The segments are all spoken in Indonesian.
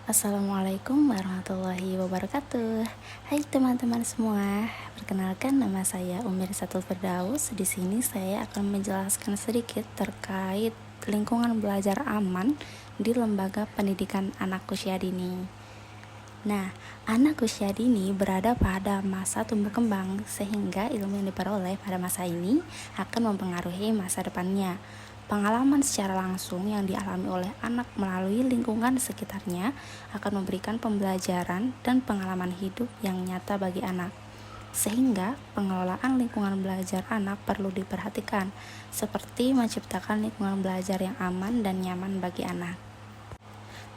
Assalamualaikum warahmatullahi wabarakatuh. Hai teman-teman semua, perkenalkan nama saya Umir Firdaus. Di sini saya akan menjelaskan sedikit terkait lingkungan belajar aman di lembaga pendidikan anak usia dini. Nah, anak usia dini berada pada masa tumbuh kembang, sehingga ilmu yang diperoleh pada masa ini akan mempengaruhi masa depannya. Pengalaman secara langsung yang dialami oleh anak melalui lingkungan sekitarnya akan memberikan pembelajaran dan pengalaman hidup yang nyata bagi anak. Sehingga pengelolaan lingkungan belajar anak perlu diperhatikan, seperti menciptakan lingkungan belajar yang aman dan nyaman bagi anak.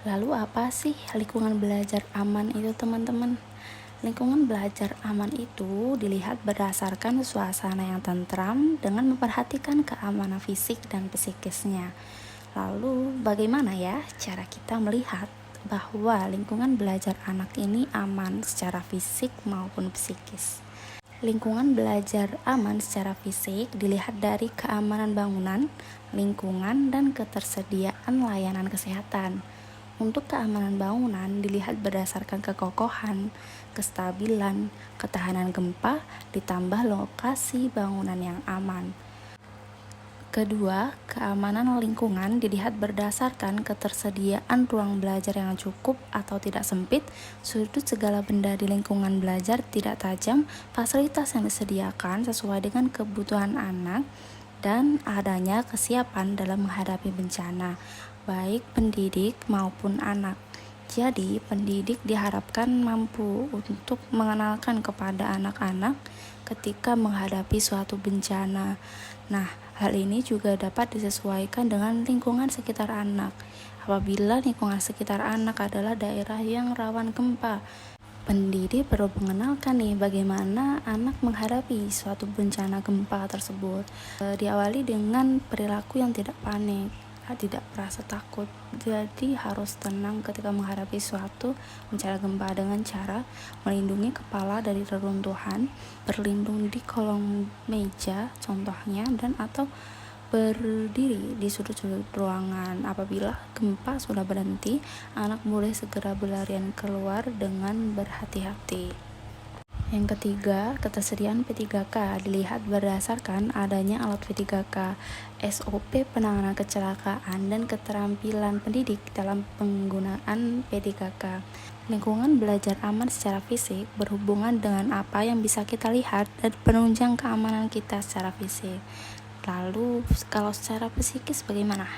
Lalu apa sih lingkungan belajar aman itu, teman-teman? Lingkungan belajar aman itu dilihat berdasarkan suasana yang tentram dengan memperhatikan keamanan fisik dan psikisnya. Lalu bagaimana ya cara kita melihat bahwa lingkungan belajar anak ini aman secara fisik maupun psikis? Lingkungan belajar aman secara fisik dilihat dari keamanan bangunan, lingkungan, dan ketersediaan layanan kesehatan. Untuk keamanan bangunan dilihat berdasarkan kekokohan, kestabilan, ketahanan gempa, ditambah lokasi bangunan yang aman. Kedua, keamanan lingkungan dilihat berdasarkan ketersediaan ruang belajar yang cukup atau tidak sempit, sudut segala benda di lingkungan belajar tidak tajam, fasilitas yang disediakan sesuai dengan kebutuhan anak, dan adanya kesiapan dalam menghadapi bencana, baik pendidik maupun anak. Jadi, pendidik diharapkan mampu untuk mengenalkan kepada anak-anak ketika menghadapi suatu bencana. Nah, hal ini juga dapat disesuaikan dengan lingkungan sekitar anak. Apabila lingkungan sekitar anak adalah daerah yang rawan gempa, pendidik perlu mengenalkan bagaimana anak menghadapi suatu bencana gempa tersebut. Diawali dengan perilaku yang tidak panik, tidak merasa takut. Jadi harus tenang ketika menghadapi suatu bencana gempa dengan cara melindungi kepala dari reruntuhan, berlindung di kolong meja contohnya, dan atau berdiri di sudut-sudut ruangan. Apabila gempa sudah berhenti, anak boleh segera berlarian keluar dengan berhati-hati. Yang ketiga, ketersediaan P3K dilihat berdasarkan adanya alat P3K, SOP penanganan kecelakaan, dan keterampilan pendidik dalam penggunaan P3K. Lingkungan belajar aman secara fisik berhubungan dengan apa yang bisa kita lihat dan penunjang keamanan kita secara fisik. Lalu, kalau secara psikis bagaimana?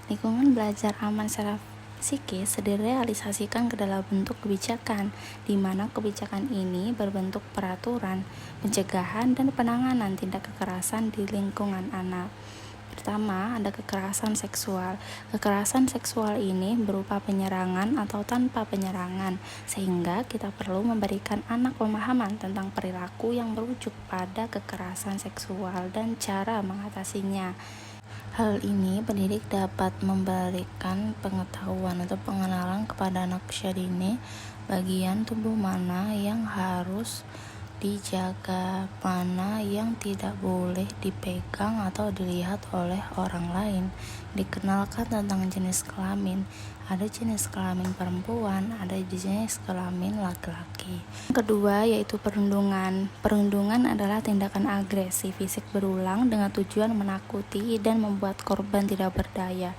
Lingkungan belajar aman secara psikis direalisasikan ke dalam bentuk kebijakan, di mana kebijakan ini berbentuk peraturan, pencegahan, dan penanganan tindak kekerasan di lingkungan anak. Pertama, ada kekerasan seksual. Kekerasan seksual ini berupa penyerangan atau tanpa penyerangan, sehingga kita perlu memberikan anak pemahaman tentang perilaku yang merujuk pada kekerasan seksual dan cara mengatasinya. Hal ini pendidik dapat memberikan pengetahuan atau pengenalan kepada anak usia dini bagian tubuh mana yang harus dijaga, mana yang tidak boleh dipegang atau dilihat oleh orang lain. Dikenalkan tentang jenis kelamin. Ada jenis kelamin perempuan, ada jenis kelamin laki-laki. Kedua yaitu perundungan. Perundungan adalah tindakan agresi fisik berulang dengan tujuan menakuti dan membuat korban tidak berdaya.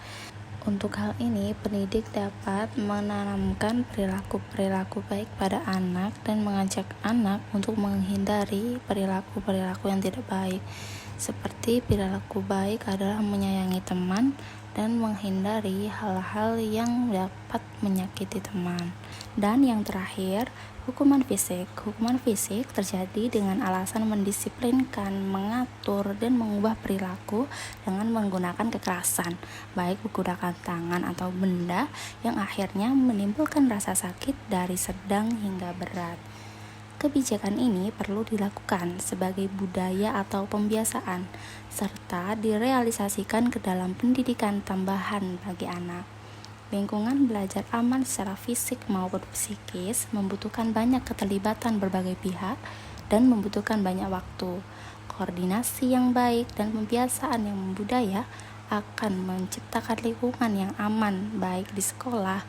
Untuk hal ini, pendidik dapat menanamkan perilaku-perilaku baik pada anak dan mengajak anak untuk menghindari perilaku-perilaku yang tidak baik. Seperti perilaku baik adalah menyayangi teman dan menghindari hal-hal yang dapat menyakiti teman. Dan yang terakhir, hukuman fisik. Hukuman fisik terjadi dengan alasan mendisiplinkan, mengatur, dan mengubah perilaku dengan menggunakan kekerasan, baik menggunakan tangan atau benda yang akhirnya menimbulkan rasa sakit dari sedang hingga berat. Kebijakan ini perlu dilakukan sebagai budaya atau pembiasaan, serta direalisasikan ke dalam pendidikan tambahan bagi anak. Lingkungan belajar aman secara fisik maupun psikis membutuhkan banyak keterlibatan berbagai pihak dan membutuhkan banyak waktu. Koordinasi yang baik dan pembiasaan yang membudaya akan menciptakan lingkungan yang aman baik di sekolah,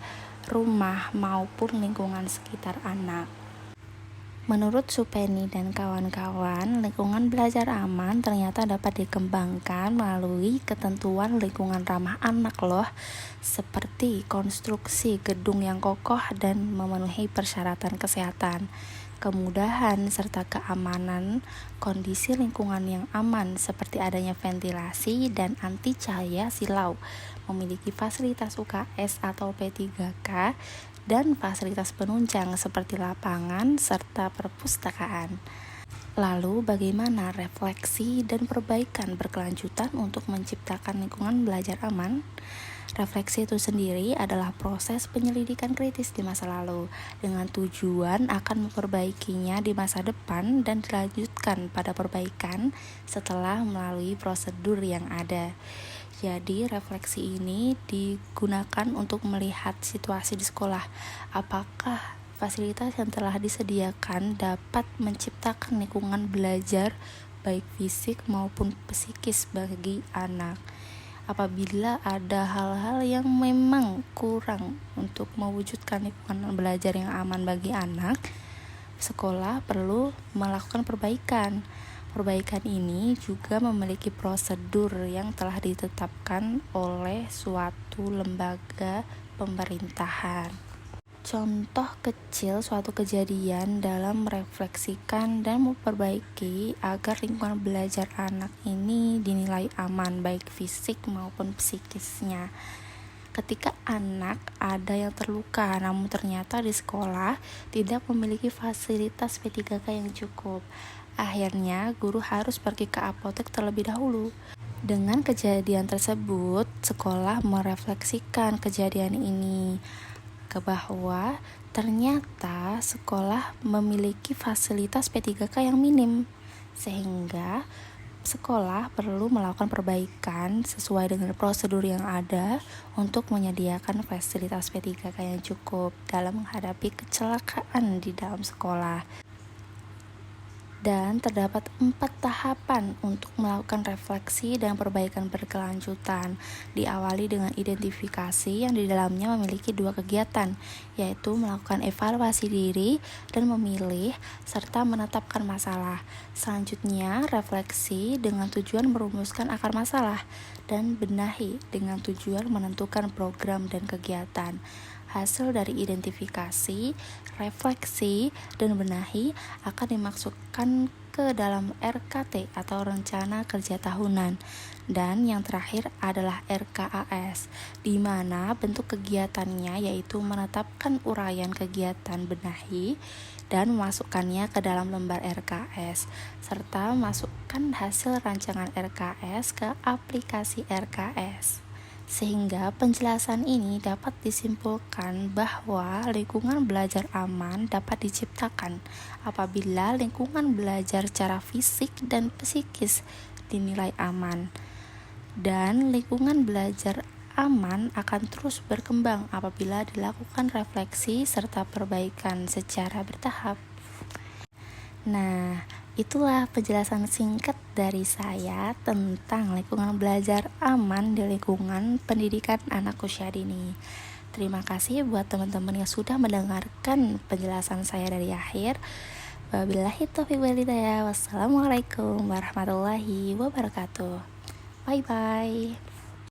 rumah maupun lingkungan sekitar anak. Menurut Supeni dan kawan-kawan, lingkungan belajar aman ternyata dapat dikembangkan melalui ketentuan lingkungan ramah anak loh, seperti konstruksi gedung yang kokoh dan memenuhi persyaratan kesehatan, kemudahan serta keamanan, kondisi lingkungan yang aman seperti adanya ventilasi dan anti cahaya silau, memiliki fasilitas UKS atau P3K, dan fasilitas penunjang seperti lapangan serta perpustakaan. Lalu bagaimana refleksi dan perbaikan berkelanjutan untuk menciptakan lingkungan belajar aman? Refleksi itu sendiri adalah proses penyelidikan kritis di masa lalu dengan tujuan akan memperbaikinya di masa depan dan dilanjutkan pada perbaikan setelah melalui prosedur yang ada. Jadi refleksi ini digunakan untuk melihat situasi di sekolah. Apakah fasilitas yang telah disediakan dapat menciptakan lingkungan belajar baik fisik maupun psikis bagi anak. Apabila ada hal-hal yang memang kurang untuk mewujudkan lingkungan belajar yang aman bagi anak, sekolah perlu melakukan perbaikan. Perbaikan ini juga memiliki prosedur yang telah ditetapkan oleh suatu lembaga pemerintahan. Contoh kecil suatu kejadian dalam merefleksikan dan memperbaiki agar lingkungan belajar anak ini dinilai aman baik fisik maupun psikisnya. Ketika anak ada yang terluka namun ternyata di sekolah tidak memiliki fasilitas P3K yang cukup, akhirnya guru harus pergi ke apotek terlebih dahulu. Dengan kejadian tersebut, sekolah merefleksikan kejadian ini ke bahwa ternyata sekolah memiliki fasilitas P3K yang minim, sehingga sekolah perlu melakukan perbaikan sesuai dengan prosedur yang ada untuk menyediakan fasilitas P3K yang cukup dalam menghadapi kecelakaan di dalam sekolah. Dan terdapat 4 tahapan untuk melakukan refleksi dan perbaikan berkelanjutan. Diawali dengan identifikasi yang di dalamnya memiliki 2 kegiatan, yaitu melakukan evaluasi diri dan memilih serta menetapkan masalah. Selanjutnya, refleksi dengan tujuan merumuskan akar masalah dan benahi dengan tujuan menentukan program dan kegiatan. Hasil dari identifikasi, refleksi, dan benahi akan dimasukkan ke dalam RKT atau Rencana Kerja Tahunan. Dan yang terakhir adalah RKAS, di mana bentuk kegiatannya yaitu menetapkan uraian kegiatan benahi dan memasukkannya ke dalam lembar RKS, serta masukkan hasil rancangan RKS ke aplikasi RKS. Sehingga penjelasan ini dapat disimpulkan bahwa lingkungan belajar aman dapat diciptakan apabila lingkungan belajar secara fisik dan psikis dinilai aman. Dan lingkungan belajar aman akan terus berkembang apabila dilakukan refleksi serta perbaikan secara bertahap. Nah, itulah penjelasan singkat dari saya tentang lingkungan belajar aman di lingkungan pendidikan anak usia dini. Terima kasih buat teman-teman yang sudah mendengarkan penjelasan saya dari akhir. Wabillahi taufiq wal hidayah. Wassalamualaikum warahmatullahi wabarakatuh. Bye bye.